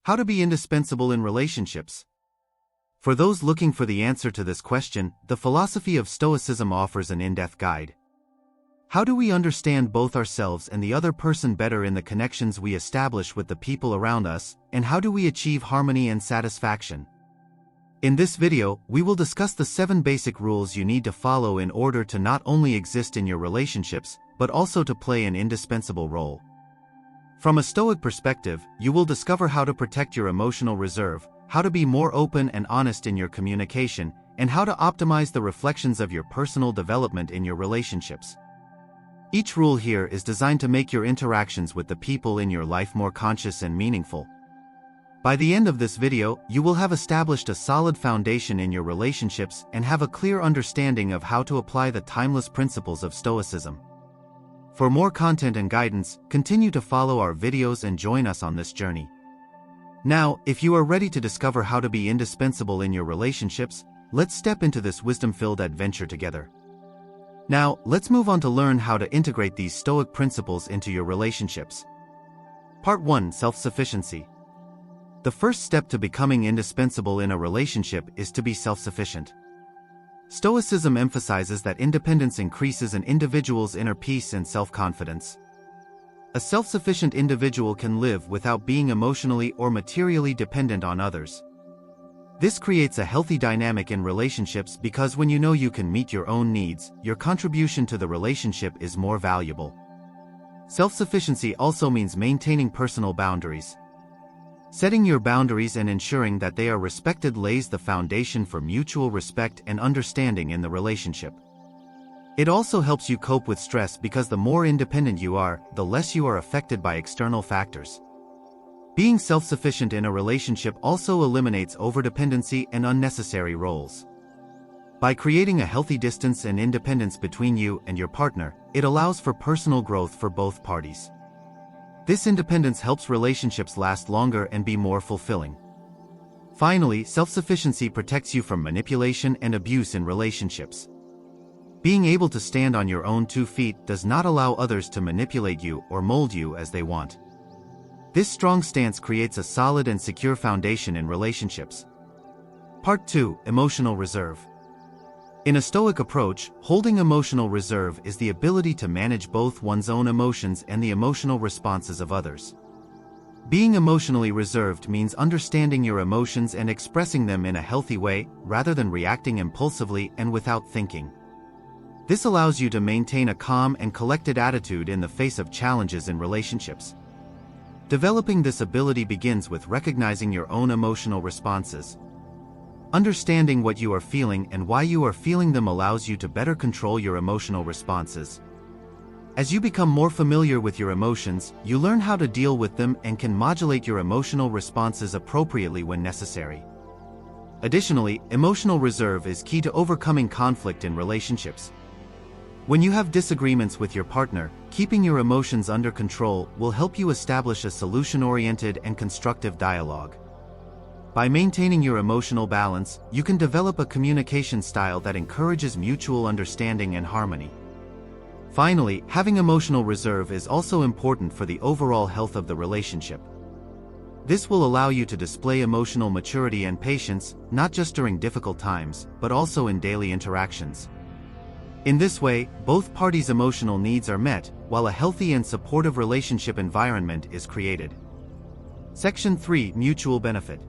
How to be indispensable in relationships? For those looking for the answer to this question, the philosophy of Stoicism offers an in-depth guide. How do we understand both ourselves and the other person better in the connections we establish with the people around us, and how do we achieve harmony and satisfaction? In this video, we will discuss the 7 basic rules you need to follow in order to not only exist in your relationships, but also to play an indispensable role. From a Stoic perspective, you will discover how to protect your emotional reserve, how to be more open and honest in your communication, and how to optimize the reflections of your personal development in your relationships. Each rule here is designed to make your interactions with the people in your life more conscious and meaningful. By the end of this video, you will have established a solid foundation in your relationships and have a clear understanding of how to apply the timeless principles of Stoicism. For more content and guidance, continue to follow our videos and join us on this journey. Now, if you are ready to discover how to be indispensable in your relationships, let's step into this wisdom-filled adventure together. Now, let's move on to learn how to integrate these Stoic principles into your relationships. Part 1: Self-sufficiency. The first step to becoming indispensable in a relationship is to be self-sufficient. Stoicism emphasizes that independence increases an individual's inner peace and self-confidence. A self-sufficient individual can live without being emotionally or materially dependent on others. This creates a healthy dynamic in relationships because when you know you can meet your own needs, your contribution to the relationship is more valuable. Self-sufficiency also means maintaining personal boundaries. Setting your boundaries and ensuring that they are respected lays the foundation for mutual respect and understanding in the relationship. It also helps you cope with stress because the more independent you are, the less you are affected by external factors. Being self-sufficient in a relationship also eliminates overdependency and unnecessary roles. By creating a healthy distance and independence between you and your partner, it allows for personal growth for both parties. This independence helps relationships last longer and be more fulfilling. Finally, self-sufficiency protects you from manipulation and abuse in relationships. Being able to stand on your own 2 feet does not allow others to manipulate you or mold you as they want. This strong stance creates a solid and secure foundation in relationships. Part 2: Emotional reserve. In a Stoic approach, holding emotional reserve is the ability to manage both one's own emotions and the emotional responses of others. Being emotionally reserved means understanding your emotions and expressing them in a healthy way, rather than reacting impulsively and without thinking. This allows you to maintain a calm and collected attitude in the face of challenges in relationships. Developing this ability begins with recognizing your own emotional responses. Understanding what you are feeling and why you are feeling them allows you to better control your emotional responses. As you become more familiar with your emotions, you learn how to deal with them and can modulate your emotional responses appropriately when necessary. Additionally, emotional reserve is key to overcoming conflict in relationships. When you have disagreements with your partner, keeping your emotions under control will help you establish a solution-oriented and constructive dialogue. By maintaining your emotional balance, you can develop a communication style that encourages mutual understanding and harmony. Finally, having emotional reserve is also important for the overall health of the relationship. This will allow you to display emotional maturity and patience, not just during difficult times, but also in daily interactions. In this way, both parties' emotional needs are met, while a healthy and supportive relationship environment is created. Section 3: Mutual benefit.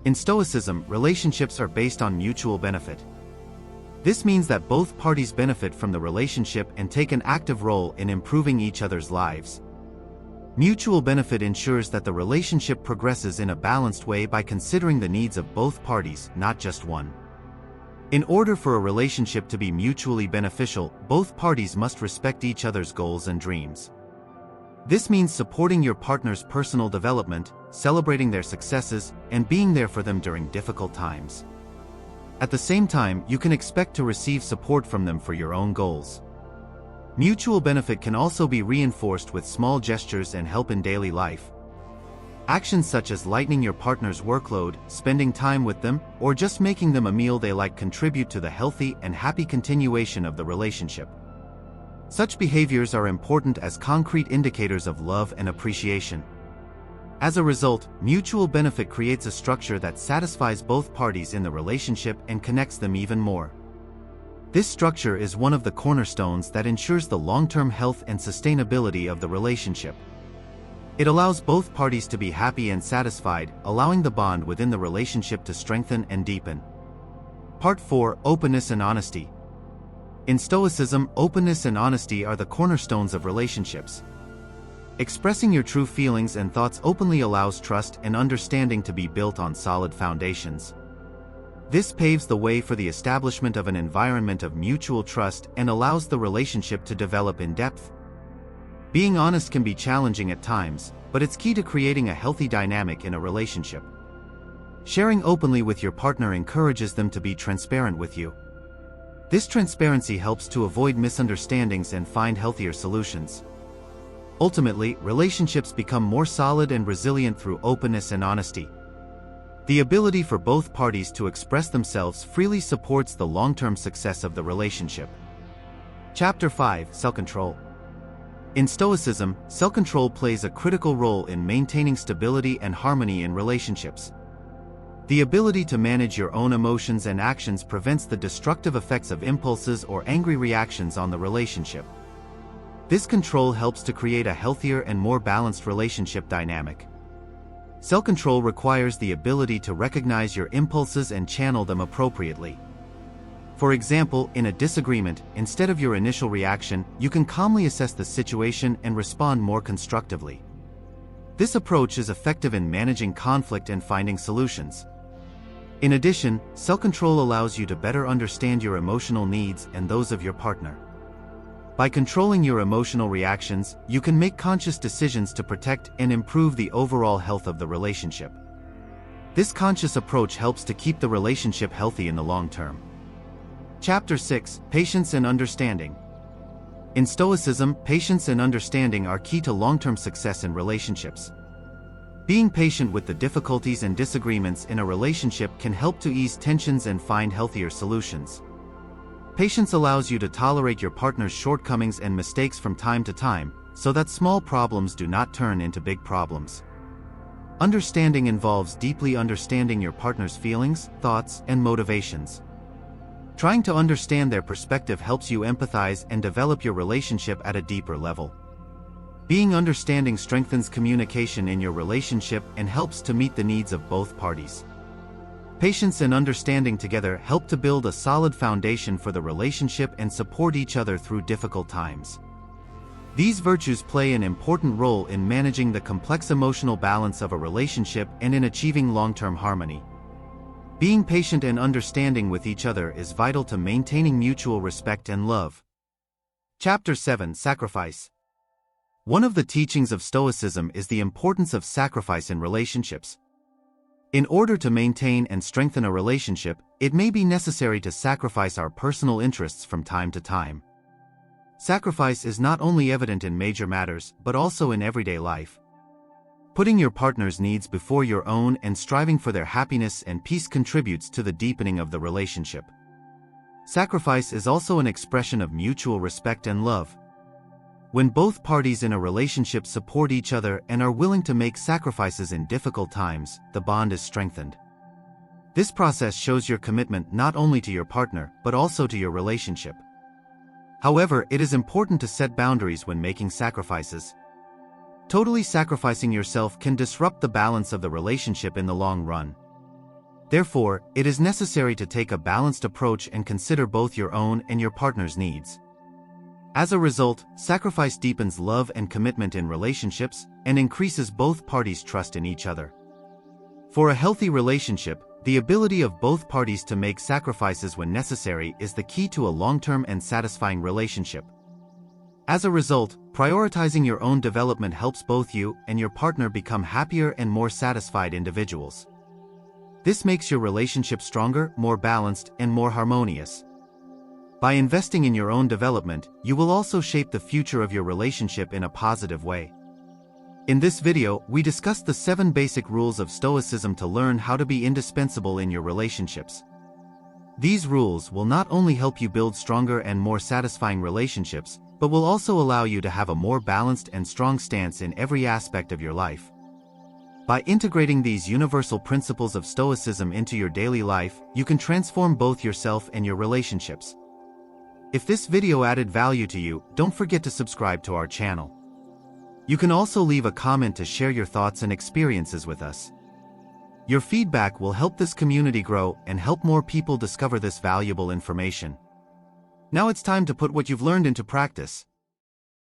In Stoicism, relationships are based on mutual benefit. This means that both parties benefit from the relationship and take an active role in improving each other's lives. Mutual benefit ensures that the relationship progresses in a balanced way by considering the needs of both parties, not just one. In order for a relationship to be mutually beneficial, both parties must respect each other's goals and dreams. This means supporting your partner's personal development, celebrating their successes, and being there for them during difficult times. At the same time, you can expect to receive support from them for your own goals. Mutual benefit can also be reinforced with small gestures and help in daily life. Actions such as lightening your partner's workload, spending time with them, or just making them a meal they like contribute to the healthy and happy continuation of the relationship. Such behaviors are important as concrete indicators of love and appreciation. As a result, mutual benefit creates a structure that satisfies both parties in the relationship and connects them even more. This structure is one of the cornerstones that ensures the long-term health and sustainability of the relationship. It allows both parties to be happy and satisfied, allowing the bond within the relationship to strengthen and deepen. Part 4: Openness and Honesty. In Stoicism, openness and honesty are the cornerstones of relationships. Expressing your true feelings and thoughts openly allows trust and understanding to be built on solid foundations. This paves the way for the establishment of an environment of mutual trust and allows the relationship to develop in depth. Being honest can be challenging at times, but it's key to creating a healthy dynamic in a relationship. Sharing openly with your partner encourages them to be transparent with you. This transparency helps to avoid misunderstandings and find healthier solutions. Ultimately, relationships become more solid and resilient through openness and honesty. The ability for both parties to express themselves freely supports the long-term success of the relationship. Chapter 5: Self-control. In Stoicism, self-control plays a critical role in maintaining stability and harmony in relationships. The ability to manage your own emotions and actions prevents the destructive effects of impulses or angry reactions on the relationship. This control helps to create a healthier and more balanced relationship dynamic. Self-control requires the ability to recognize your impulses and channel them appropriately. For example, in a disagreement, instead of your initial reaction, you can calmly assess the situation and respond more constructively. This approach is effective in managing conflict and finding solutions. In addition, self-control allows you to better understand your emotional needs and those of your partner. By controlling your emotional reactions, you can make conscious decisions to protect and improve the overall health of the relationship. This conscious approach helps to keep the relationship healthy in the long term. Chapter 6: Patience and Understanding. In Stoicism, patience and understanding are key to long-term success in relationships. Being patient with the difficulties and disagreements in a relationship can help to ease tensions and find healthier solutions. Patience allows you to tolerate your partner's shortcomings and mistakes from time to time, so that small problems do not turn into big problems. Understanding involves deeply understanding your partner's feelings, thoughts, and motivations. Trying to understand their perspective helps you empathize and develop your relationship at a deeper level. Being understanding strengthens communication in your relationship and helps to meet the needs of both parties. Patience and understanding together help to build a solid foundation for the relationship and support each other through difficult times. These virtues play an important role in managing the complex emotional balance of a relationship and in achieving long-term harmony. Being patient and understanding with each other is vital to maintaining mutual respect and love. Chapter 7: Sacrifice. One of the teachings of Stoicism is the importance of sacrifice in relationships. In order to maintain and strengthen a relationship, it may be necessary to sacrifice our personal interests from time to time. Sacrifice is not only evident in major matters, but also in everyday life. Putting your partner's needs before your own and striving for their happiness and peace contributes to the deepening of the relationship. Sacrifice is also an expression of mutual respect and love. When both parties in a relationship support each other and are willing to make sacrifices in difficult times, the bond is strengthened. This process shows your commitment not only to your partner, but also to your relationship. However, it is important to set boundaries when making sacrifices. Totally sacrificing yourself can disrupt the balance of the relationship in the long run. Therefore, it is necessary to take a balanced approach and consider both your own and your partner's needs. As a result, sacrifice deepens love and commitment in relationships and increases both parties' trust in each other. For a healthy relationship, the ability of both parties to make sacrifices when necessary is the key to a long-term and satisfying relationship. As a result, prioritizing your own development helps both you and your partner become happier and more satisfied individuals. This makes your relationship stronger, more balanced, and more harmonious. By investing in your own development, you will also shape the future of your relationship in a positive way. In this video, we discussed the 7 basic rules of Stoicism to learn how to be indispensable in your relationships. These rules will not only help you build stronger and more satisfying relationships, but will also allow you to have a more balanced and strong stance in every aspect of your life. By integrating these universal principles of Stoicism into your daily life, you can transform both yourself and your relationships. If this video added value to you, don't forget to subscribe to our channel. You can also leave a comment to share your thoughts and experiences with us. Your feedback will help this community grow and help more people discover this valuable information. Now it's time to put what you've learned into practice.